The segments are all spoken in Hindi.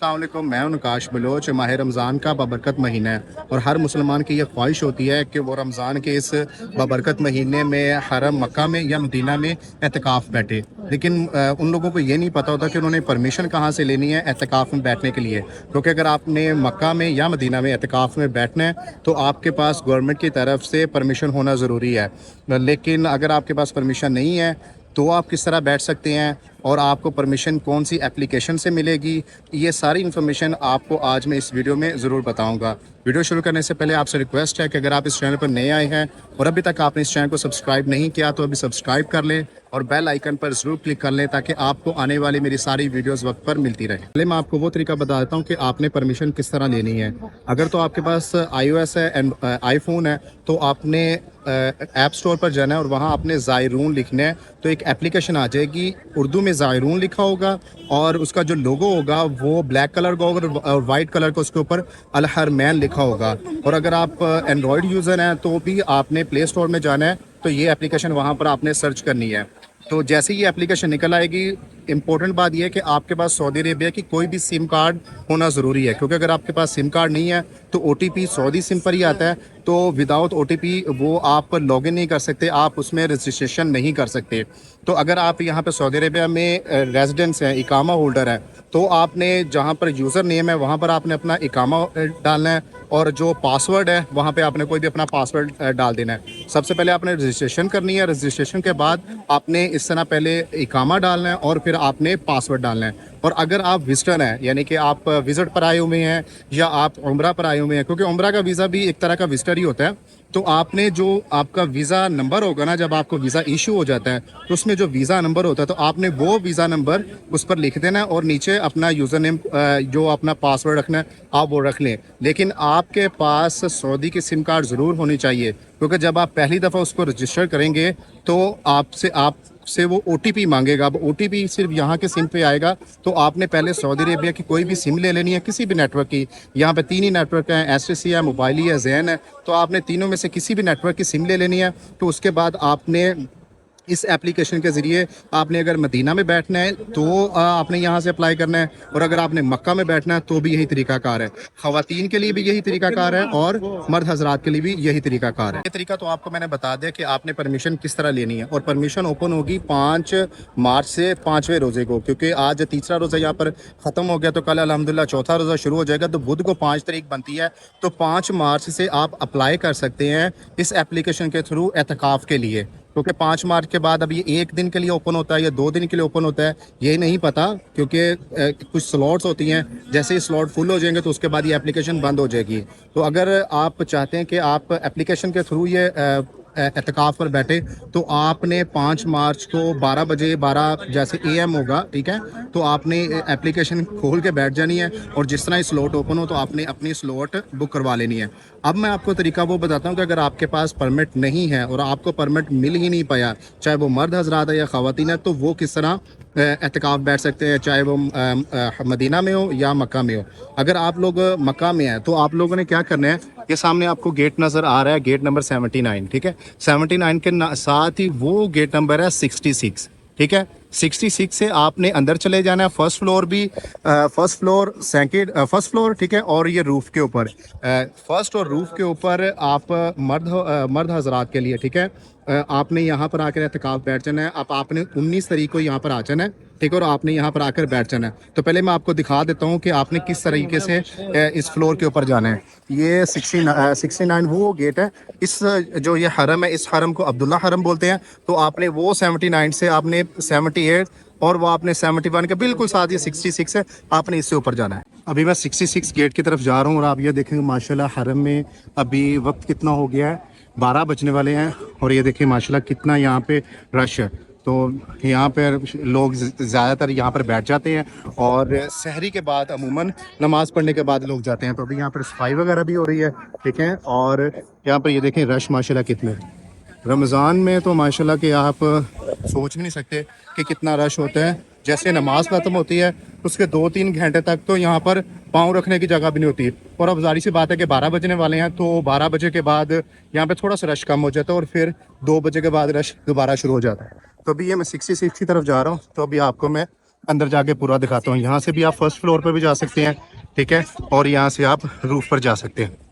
अस्सलाम वालेकुम, मैं हूं नकाश बलोच। माह रमज़ान का बबरकत महीना है और हर मुसलमान की ये ख्वाहिश होती है कि वो रमज़ान के इस बबरकत महीने में हरम मक्का में या मदीना में एतकाफ़ बैठे। लेकिन उन लोगों को ये नहीं पता होता कि उन्होंने परमिशन कहाँ से लेनी है एतकाफ़ में बैठने के लिए। क्योंकि अगर आपने मक्का में या मदीना में एतकाफ़ में बैठना है तो आपके पास गवर्नमेंट की तरफ से परमिशन होना ज़रूरी है। लेकिन अगर आपके पास परमिशन नहीं है तो आप किस तरह बैठ सकते हैं और आपको परमिशन कौन सी एप्लीकेशन से मिलेगी, ये सारी इन्फॉर्मेशन आपको आज मैं इस वीडियो में ज़रूर बताऊंगा। वीडियो शुरू करने से पहले आपसे रिक्वेस्ट है कि अगर आप इस चैनल पर नए आए हैं और अभी तक आपने इस चैनल को सब्सक्राइब नहीं किया तो अभी सब्सक्राइब कर लें और बेल आइकन पर ज़रूर क्लिक कर लें ताकि आपको आने वाली मेरी सारी वीडियोस वक्त पर मिलती रहे। पहले मैं आपको वो तरीका बता देता हूँ कि आपने परमिशन किस तरह लेनी है। अगर तो आपके पास iOS है एंड आईफोन है तो आपने ऐप स्टोर पर जाना है और वहाँ आपने ज़ायरून लिखना है तो एक एप्लीकेशन आ जाएगी, उर्दू में ज़ायरून लिखा होगा और उसका जो लोगो होगा वो ब्लैक कलर का होगा और वाइट कलर का उसके ऊपर अल हरमैन लिखा होगा। और अगर आप एंड्रॉयड यूज़र हैं तो भी आपने प्ले स्टोर में जाना है तो ये एप्लीकेशन वहाँ पर आपने सर्च करनी है। तो जैसे ही ये एप्लीकेशन निकल आएगी, इंपॉर्टेंट बात यह है कि आपके पास सऊदी अरेबिया की कोई भी सिम कार्ड होना ज़रूरी है, क्योंकि अगर आपके पास सिम कार्ड नहीं है तो OTP सऊदी सिम पर ही आता है, तो विदाउट OTP वो आप लॉगिन नहीं कर सकते, आप उसमें रजिस्ट्रेशन नहीं कर सकते। तो अगर आप यहाँ पे सऊदी अरेबिया में रेजिडेंस हैं, इकामा होल्डर है, तो आपने जहाँ पर यूज़र नेम है वहाँ पर आपने अपना इकामा डालना है और जो पासवर्ड है वहाँ पे आपने कोई भी अपना पासवर्ड डाल देना है। सबसे पहले आपने रजिस्ट्रेशन करनी है, रजिस्ट्रेशन के बाद आपने इस तरह पहले इकामा डालना है और फिर आपने पासवर्ड डालना है। और अगर आप विजिटर हैं, यानी कि आप विजिट पर आए हुए हैं या आप उम्रा पर आए हुए हैं, क्योंकि उम्रा का वीज़ा भी एक तरह का विजिटर ही होता है, तो आपने जो आपका वीज़ा नंबर होगा ना, जब आपको वीज़ा इशू हो जाता है तो उसमें जो वीज़ा नंबर होता है तो आपने वो वीज़ा नंबर उस पर लिख देना है और नीचे अपना यूज़र नेम जो अपना पासवर्ड रखना है आप वो रख लें। लेकिन आपके पास सऊदी की सिम कार्ड ज़रूर होनी चाहिए, क्योंकि जब आप पहली दफ़ा उसको रजिस्टर करेंगे तो आपसे वो OTP मांगेगा। अब OTP सिर्फ यहाँ के सिम पे आएगा, तो आपने पहले सऊदी अरेबिया की कोई भी सिम ले लेनी है किसी भी नेटवर्क की। यहाँ पे 3 ही नेटवर्क हैं, STC है, मोबाइली है, ज़ैन है, तो आपने तीनों में से किसी भी नेटवर्क की सिम ले लेनी है। तो उसके बाद आपने इस एप्लीकेशन के ज़रिए आपने अगर मदीना में बैठना है तो आपने यहाँ से अप्लाई करना है, और अगर आपने मक्का में बैठना है तो भी यही तरीकाकार है। ख़वातीन के लिए भी यही तरीकाकार है और मर्द हजरात के लिए भी यही तरीकाकार है। ये तरीका तो आपको मैंने बता दिया कि आपने परमिशन किस तरह लेनी है, और परमिशन ओपन होगी 5 मार्च से 5वें रोज़े को, क्योंकि आज तीसरा रोज़ा यहाँ पर ख़त्म हो गया तो कल अल्हम्दुलिल्लाह चौथा रोज़ा शुरू हो जाएगा, तो बुध को 5 तारीख बनती है। तो 5 मार्च से आप अप्लाई कर सकते हैं इस एप्लीकेशन के थ्रू एतकाफ़ के लिए, क्योंकि 5 मार्च के बाद अब ये 1 दिन के लिए ओपन होता है या 2 दिन के लिए ओपन होता है ये नहीं पता, क्योंकि कुछ स्लॉट्स होती हैं, जैसे ही स्लॉट फुल हो जाएंगे तो उसके बाद ये एप्लीकेशन बंद हो जाएगी। तो अगर आप चाहते हैं कि आप एप्लीकेशन के थ्रू ये एतकाफ़ पर बैठे तो आपने 5 मार्च को 12 बजे 12 जैसे AM होगा, ठीक है, तो आपने एप्लीकेशन खोल के बैठ जानी है और जिस तरह ही स्लॉट ओपन हो तो आपने अपनी स्लॉट बुक करवा लेनी है। अब मैं आपको तरीका वो बताता हूँ कि अगर आपके पास परमिट नहीं है और आपको परमिट मिल ही नहीं पाया, चाहे वो मर्द हजरात है या ख़वातीन है, तो वो किस तरह एतकाफ़ बैठ सकते हैं, चाहे वो मदीना में हो या मक्का में हो। अगर आप लोग मक्का में हैं तो आप लोगों ने क्या करना है, ये सामने आपको गेट नज़र आ रहा है, गेट नंबर 79, ठीक है। 79 के साथ ही वो गेट नंबर है 66, ठीक है। 66 से आपने अंदर चले जाना है। फर्स्ट फ्लोर भी first floor second first floor, ठीक है, और ये रूफ़ के ऊपर फर्स्ट और रूफ़ के ऊपर आप मर्द हजरात के लिए, ठीक है, आपने यहाँ पर आकर एहतिकाफ बैठ जाना है। अब आपने 19 तारीख को यहाँ पर आ जाना है, ठीक है, और आपने यहाँ पर आकर बैठ जाना है। तो पहले मैं आपको दिखा देता हूँ कि आपने किस तरीके से इस फ्लोर के ऊपर जाना है। ये 69 वो गेट है। इस जो ये हरम है, इस हरम को अब्दुल्ला हरम बोलते हैं। तो आपने वो 79 से आपने 78 और वो आपने 71 के बिल्कुल साथ ये 66 है, आपने इससे ऊपर जाना है। अभी मैं 66 गेट की तरफ जा रहा हूँ और आप ये देखेंगे माशाल्लाह हरम में अभी वक्त कितना हो गया है, 12 बजने वाले हैं, और ये देखिए माशाल्लाह कितना यहाँ पे रश है। तो यहाँ पर लोग ज़्यादातर यहाँ पर बैठ जाते हैं और सहरी के बाद अमूमन नमाज़ पढ़ने के बाद लोग जाते हैं। तो अभी यहाँ पर सफाई वगैरह भी हो रही है, ठीक है, और यहाँ पर ये देखें रश माशाल्लाह कितने रमज़ान में तो माशाल्लाह कि आप सोच भी नहीं सकते कि कितना रश होता है। जैसे नमाज ख़त्म होती है उसके 2-3 घंटे तक तो यहाँ पर पाँव रखने की जगह भी नहीं होती। और अब जारी सी बात है कि 12 बजने वाले हैं, तो 12 बजे के बाद यहाँ पे थोड़ा सा रश कम हो जाता है और फिर 2 बजे के बाद रश दोबारा शुरू हो जाता है। तो अभी ये मैं 66 की तरफ जा रहा हूँ, तो अभी आपको मैं अंदर जाके पूरा दिखाता हूँ। यहाँ से भी आप फर्स्ट फ्लोर पर भी जा सकते हैं, ठीक है, और यहाँ से आप रूफ पर जा सकते हैं।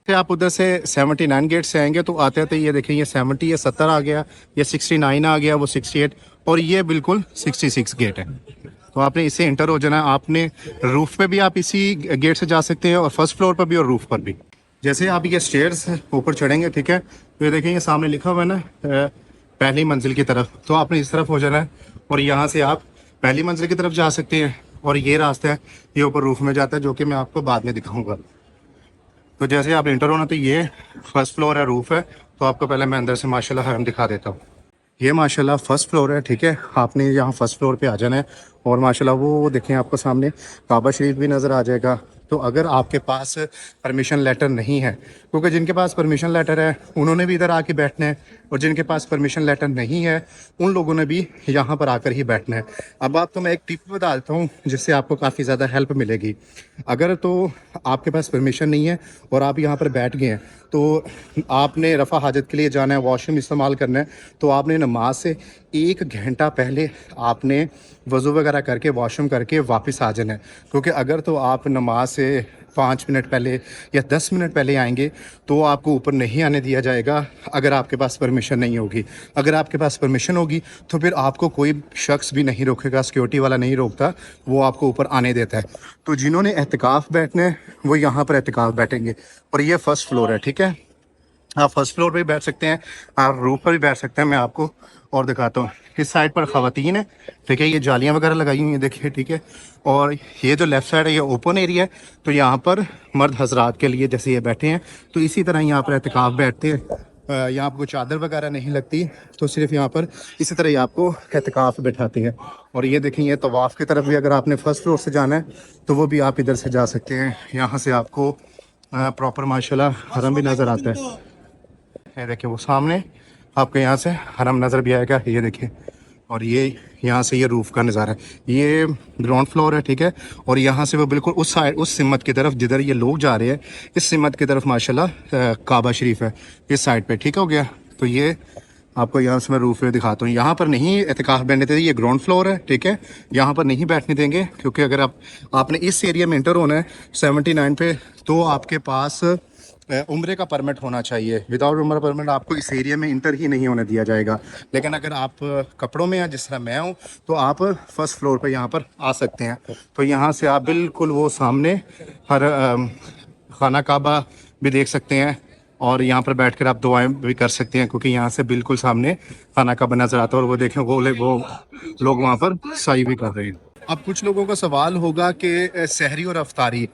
आप उधर से 79 गेट से आएंगे तो आते आते ये देखें, ये 70, ये 70 आ गया, ये 69 आ गया, वो 68, और ये बिल्कुल 66 गेट है। तो आपने इससे इंटर हो जाना। आपने रूफ पे भी आप इसी गेट से जा सकते हैं, और फर्स्ट फ्लोर पर भी और रूफ पर भी। जैसे आप ये स्टेयर्स ऊपर चढ़ेंगे, ठीक है, तो ये देखें, ये सामने लिखा हुआ है ना पहली मंजिल की तरफ, तो आपने इस तरफ हो जाना है और यहाँ से आप पहली मंजिल की तरफ जा सकते हैं। और ये रास्ता है, ये ऊपर रूफ में जाता है, जो कि मैं आपको बाद में दिखाऊंगा। तो जैसे आप इंटर होना, तो ये फर्स्ट फ्लोर है, रूफ है। तो आपको पहले मैं अंदर से माशाल्लाह हरम दिखा देता हूँ। ये माशाल्लाह फर्स्ट फ्लोर है, ठीक है। आपने यहाँ फर्स्ट फ्लोर पे आ जाना है, और माशाल्लाह वो देखें, आपको सामने काबा शरीफ भी नज़र आ जाएगा। तो अगर आपके पास परमिशन लेटर नहीं है, क्योंकि जिनके पास परमिशन लेटर है उन्होंने भी इधर आके बैठना है, और जिनके पास परमिशन लेटर नहीं है उन लोगों ने भी यहाँ पर आकर ही बैठना है। अब आपको मैं एक टिप बता देता हूँ जिससे आपको काफ़ी ज़्यादा हेल्प मिलेगी। अगर तो आपके पास परमिशन नहीं है और आप यहाँ पर बैठ गए हैं, तो आपने रफ़ा हाजत के लिए जाना है, वॉशरूम इस्तेमाल करना है, तो आपने नमाज से 1 घंटा पहले आपने वज़ू वगैरह करके वॉशरूम करके वापस आ जाना है। क्योंकि अगर तो आप नमाज से 5 मिनट पहले या 10 मिनट पहले आएंगे तो आपको ऊपर नहीं आने दिया जाएगा, अगर आपके पास परमिशन नहीं होगी। अगर आपके पास परमिशन होगी तो फिर आपको कोई शख्स भी नहीं रोकेगा, सिक्योरिटी वाला नहीं रोकता, वो आपको ऊपर आने देता है। तो जिन्होंने एहतिकाफ़ बैठना है वो यहाँ पर एहतिकाफ़ बैठेंगे। और ये फर्स्ट फ्लोर है, ठीक है। आप फर्स्ट फ्लोर पे भी बैठ सकते हैं, आप रूफ पर भी बैठ सकते हैं। मैं आपको और दिखाता हूँ। इस साइड पर ख़वातीन है, ठीक है, ये जालियाँ वगैरह लगाई हुई हैं, देखिए, ठीक है। और ये जो लेफ़्ट साइड है ये ओपन एरिया है, तो यहाँ पर मर्द हजरात के लिए जैसे ये बैठे हैं, तो इसी तरह यहाँ पर एहतिकाफ़ बैठते हैं। यहाँ आपको चादर वगैरह नहीं लगती, तो सिर्फ यहाँ पर इसी तरह ही आपको एहतिकाफ़ बैठाते हैं। और ये देखें, ये तवाफ़ की तरफ भी अगर आपने फ़र्स्ट फ्लोर से जाना है तो वो भी आप इधर से जा सकते हैं। यहाँ से आपको प्रॉपर माशाल्लाह हरम भी नज़र आता है। ये देखिए, वो सामने आपको यहाँ से हरम नज़र भी आएगा, ये देखिए। और ये यहाँ से ये रूफ़ का नज़ारा है, ये ग्राउंड फ्लोर है, ठीक है। और यहाँ से वो बिल्कुल उस साइड, उस सिमत की तरफ जिधर ये लोग जा रहे हैं, इस सिमत की तरफ माशाल्लाह काबा शरीफ है इस साइड पे, ठीक हो गया। तो ये आपको यहाँ से मैं रूफ पे दिखाता हूँ। यहाँ पर नहीं एहतिकाफ़ बैठने देते, ये ग्राउंड फ्लोर है, ठीक है। यहाँ पर नहीं बैठने देंगे, क्योंकि अगर आपने इस एरिया में इंटर होना है 79 पे, तो आपके पास उम्रे का परमिट होना चाहिए। विदाउट उम्र परमिट आपको इस एरिया में इंटर ही नहीं होने दिया जाएगा। लेकिन अगर आप कपड़ों में हैं, जिस तरह मैं हूँ, तो आप फर्स्ट फ्लोर पर यहाँ पर आ सकते हैं। तो यहाँ से आप बिल्कुल वो सामने हर खाना काबा भी देख सकते हैं, और यहाँ पर बैठकर आप दुआएं भी कर सकते हैं, क्योंकि यहाँ से बिल्कुल सामने खाना काबा नज़र आता है। और वो देखें, वो लोग वहाँ पर सही भी कर रहे हैं। अब कुछ लोगों का सवाल होगा कि सहरी और अफ्तारी,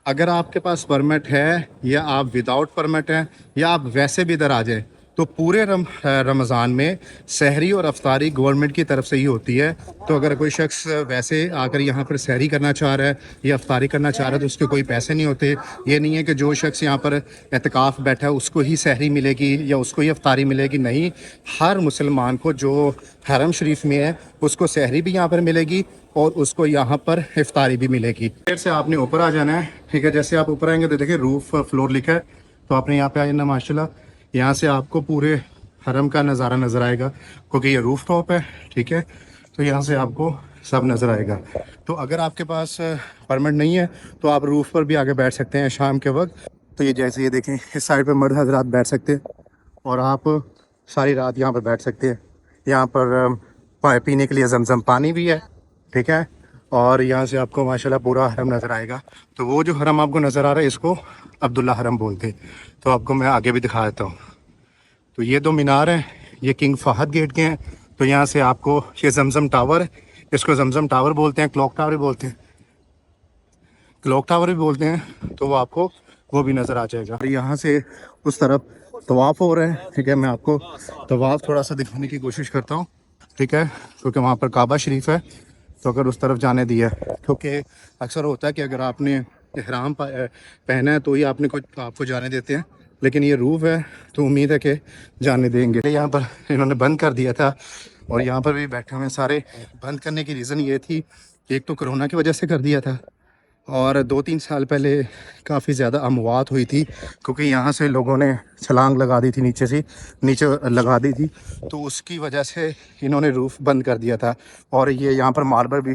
अगर आपके पास परमिट है या आप विदाउट परमिट हैं या आप वैसे भी इधर आ जाए, तो पूरे रमज़ान में सहरी और अफ्तारी गवर्नमेंट की तरफ से ही होती है। तो अगर कोई शख्स वैसे आकर यहाँ पर सहरी करना चाह रहा है या अफ्तारी करना चाह रहा है तो उसके कोई पैसे नहीं होते। ये नहीं है कि जो शख्स यहाँ पर एहतिकाफ़ बैठा है उसको ही सहरी मिलेगी या उसको ही अफ्तारी मिलेगी, नहीं। हर मुसलमान को जो हरम शरीफ में है उसको सहरी भी यहाँ पर मिलेगी और उसको यहाँ पर इफ्तारी भी मिलेगी। फिर से आपने ऊपर आ जाना है, ठीक है। जैसे आप ऊपर आएंगे तो देखिए रूफ फ्लोर लिखा है, तो आपने यहाँ पे आ जाना माशाल्लाह। यहाँ से आपको पूरे हरम का नज़ारा नज़र आएगा, क्योंकि ये रूफ टॉप है, ठीक है। तो यहाँ से आपको सब नज़र आएगा। तो अगर आपके पास परमिट नहीं है तो आप रूफ पर भी आगे बैठ सकते हैं शाम के वक्त। तो ये जैसे ये देखें, इस साइड पर मर्द हजरात बैठ सकते हैं और आप सारी रात यहाँ पर बैठ सकते हैं। यहाँ पर पीने के लिए जमजम पानी भी है, ठीक है। और यहाँ से आपको माशाल्लाह पूरा हरम नज़र आएगा। तो वो जो हरम आपको नज़र आ रहा है इसको अब्दुल्ला हरम बोलते हैं। तो आपको मैं आगे भी दिखा देता हूँ। तो ये 2 मीनार हैं, ये किंग फहद गेट के हैं। तो यहाँ से आपको ये जमजम टावर है, इसको जमजम टावर बोलते हैं, क्लॉक टावर भी बोलते हैं, क्लॉक टावर भी बोलते हैं। तो वो आपको वो भी नज़र आ जाएगा। यहाँ से उस तरफ तवाफ़ हो रहा है, ठीक है। मैं आपको तवाफ़ थोड़ा सा दिखाने की कोशिश करता हूँ, ठीक है, क्योंकि वहाँ पर काबा शरीफ है, तो अगर उस तरफ जाने दिया, क्योंकि अक्सर होता है कि अगर आपने इहराम पहना है तो ही आपको जाने देते हैं, लेकिन ये रूफ है तो उम्मीद है कि जाने देंगे। यहाँ पर इन्होंने बंद कर दिया था और यहाँ पर भी बैठे हुए सारे। बंद करने की रीज़न ये थी, एक तो कोरोना की वजह से कर दिया था, और 2-3 साल पहले काफ़ी ज़्यादा अमवात हुई थी, क्योंकि यहाँ से लोगों ने छलांग लगा दी थी, नीचे लगा दी थी, तो उसकी वजह से इन्होंने रूफ़ बंद कर दिया था। और ये यहाँ पर मार्बल भी